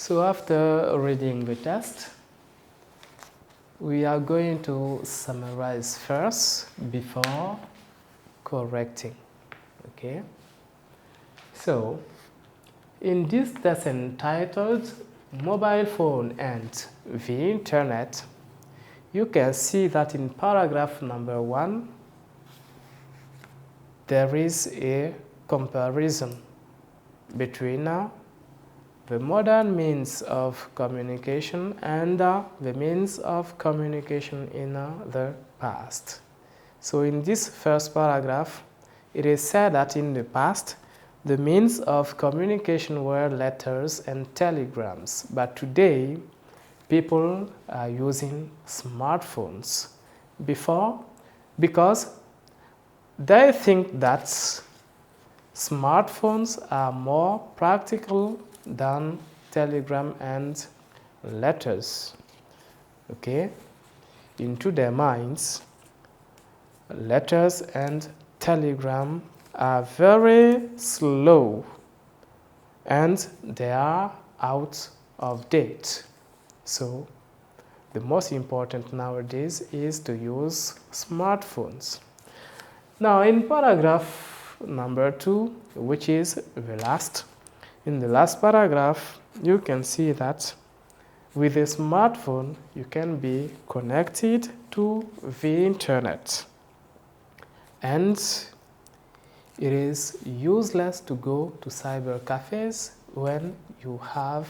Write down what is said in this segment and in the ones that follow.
So after reading the test, we are going to summarize first before correcting. Okay? So, in this test entitled Mobile Phone and the Internet, you can see that in paragraph number 1, there is a comparison between the modern means of communication and the means of communication in the past. So in this first paragraph, it is said that in the past, the means of communication were letters and telegrams, but today, people are using smartphones because they think that smartphones are more practical than telegram and letters. Okay? Into their minds, letters and telegram are very slow and they are out of date. So, the most important nowadays is to use smartphones. Now, in paragraph number 2, which is the last, in the last paragraph, you can see that with a smartphone, you can be connected to the internet. And it is useless to go to cyber cafes when you have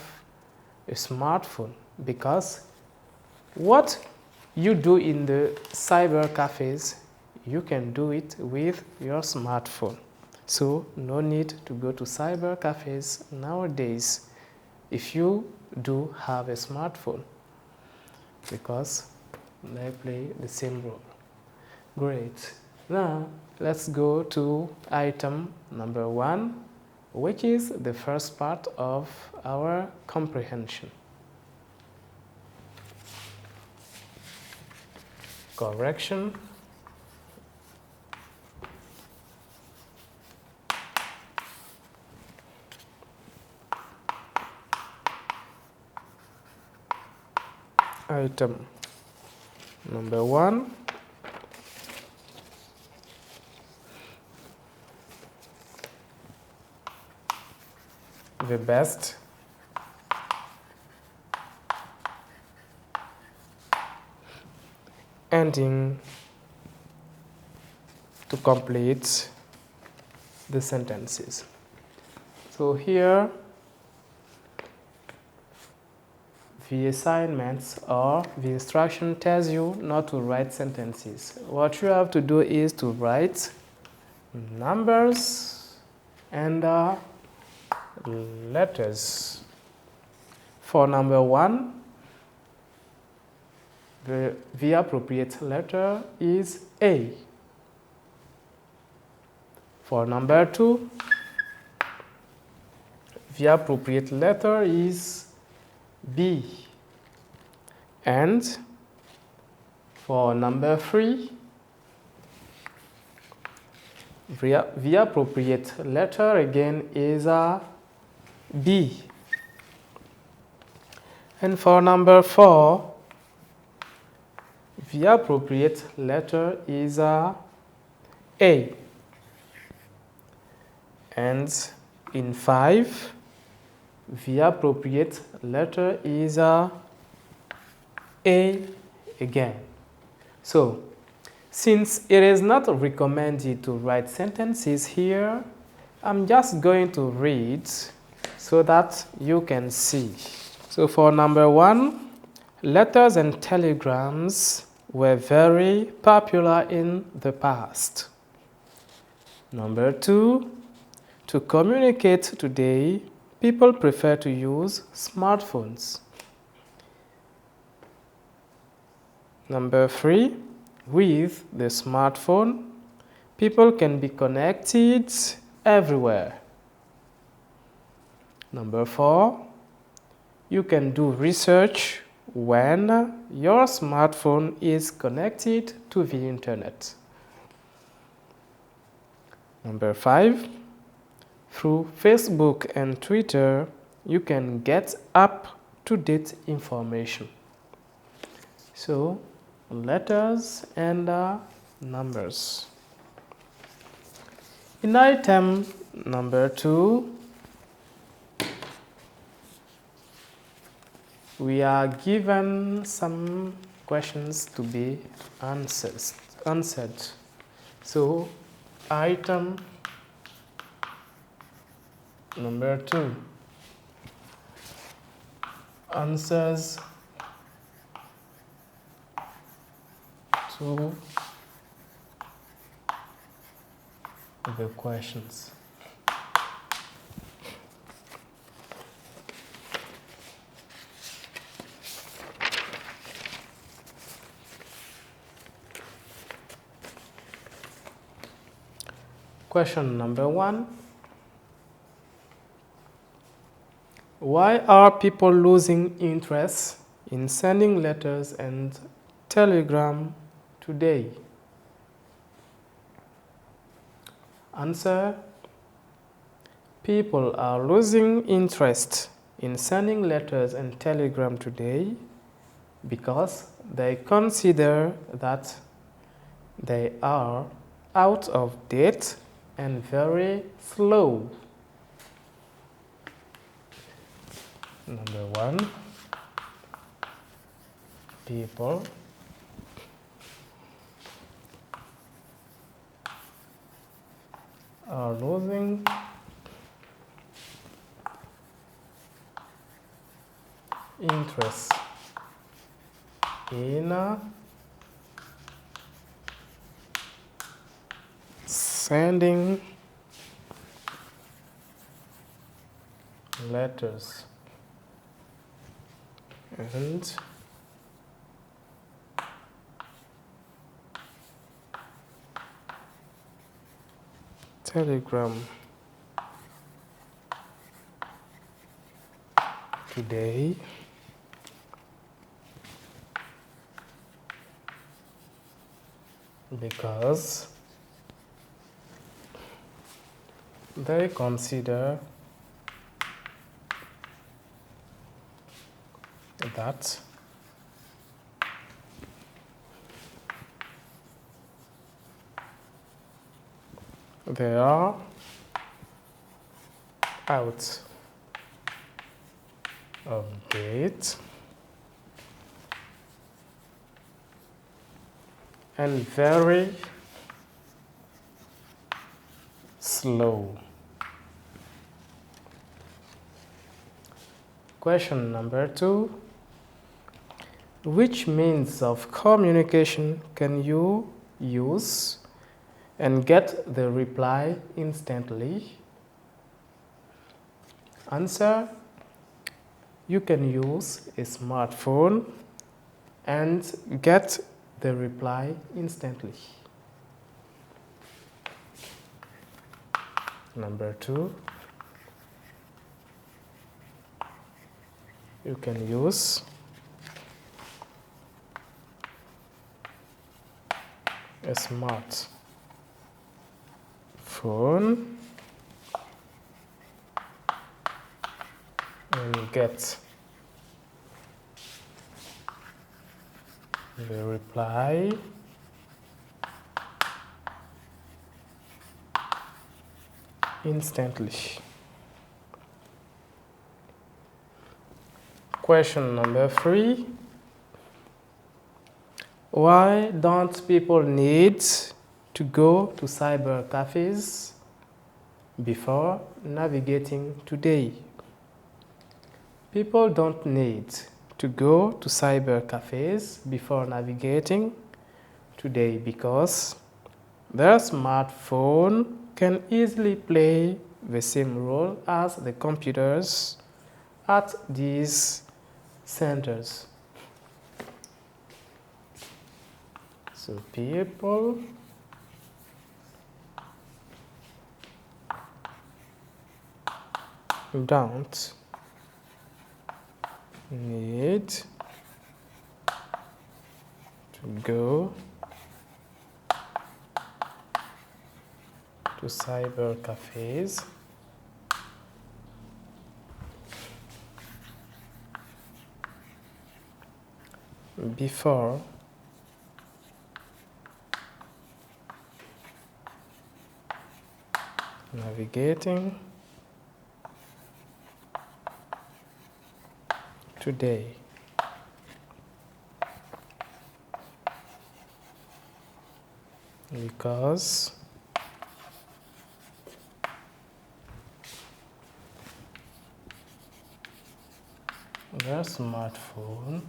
a smartphone, because what you do in the cyber cafes, you can do it with your smartphone. So no need to go to cyber cafes nowadays if you do have a smartphone, because they play the same role. Great. Now let's go to item number 1, which is the first part of our comprehension. Correction. Item number 1. The best ending to complete the sentences. So here the assignments or the instruction tells you not to write sentences. What you have to do is to write numbers and letters. For number 1, the appropriate letter is A. For number 2, the appropriate letter is B. And for number 3, the appropriate letter again is B. And for number 4, the appropriate letter is A. And in 5, the appropriate letter is A again. So, since it is not recommended to write sentences here, I'm just going to read so that you can see. So for number 1, letters and telegrams were very popular in the past. Number 2, to communicate today, people prefer to use smartphones. Number 3, with the smartphone, people can be connected everywhere. Number 4, you can do research when your smartphone is connected to the internet. Number 5, through Facebook and Twitter, you can get up-to-date information. So letters and numbers. In item number 2, we are given some questions to be answered. So item number 2, answers to the questions. Question number 1. Why are people losing interest in sending letters and telegram today? Answer: people are losing interest in sending letters and telegram today because they consider that they are out of date and very slow. Number 1, people are losing interest in sending letters and telegram today because they consider that they are out of date and very slow. Question number 2. Which means of communication can you use and get the reply instantly? Answer: you can use a smartphone and get the reply instantly. Number 2, you can use a smart phone and get the reply instantly. Question number 3. Why don't people need to go to cyber cafes before navigating today? People don't need to go to cyber cafes before navigating today because their smartphone can easily play the same role as the computers at these centers. So people don't need to go to cyber cafes before navigating today. Because their smartphone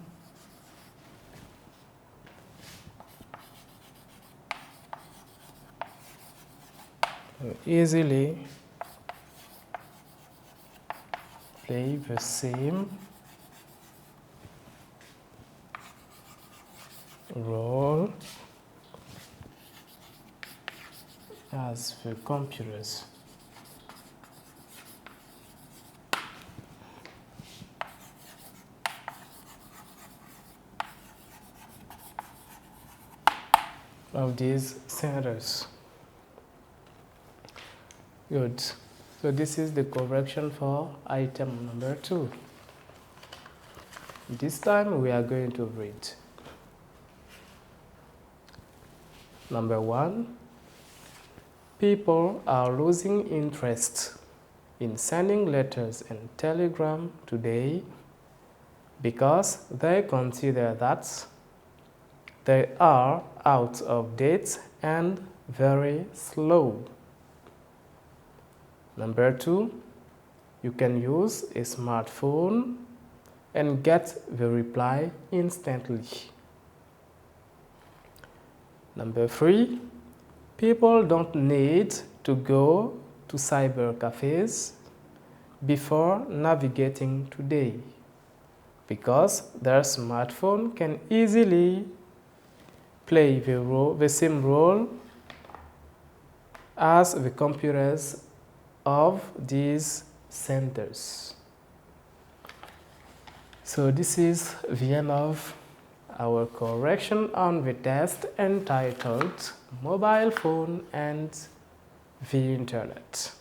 will easily play the same role as the computers. Of these centers. Good. So this is the correction for item number 2. This time we are going to read. Number 1. People are losing interest in sending letters and telegrams today because they consider that they are out of date and very slow. Number 2, you can use a smartphone and get the reply instantly. Number 3, people don't need to go to cyber cafes before navigating today because their smartphone can easily play the same role as the computers of these centers. So this is the end of our correction on the test entitled Mobile Phone and the Internet.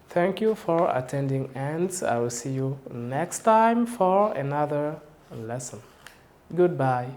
Thank you for attending, and I will see you next time for another lesson. Goodbye.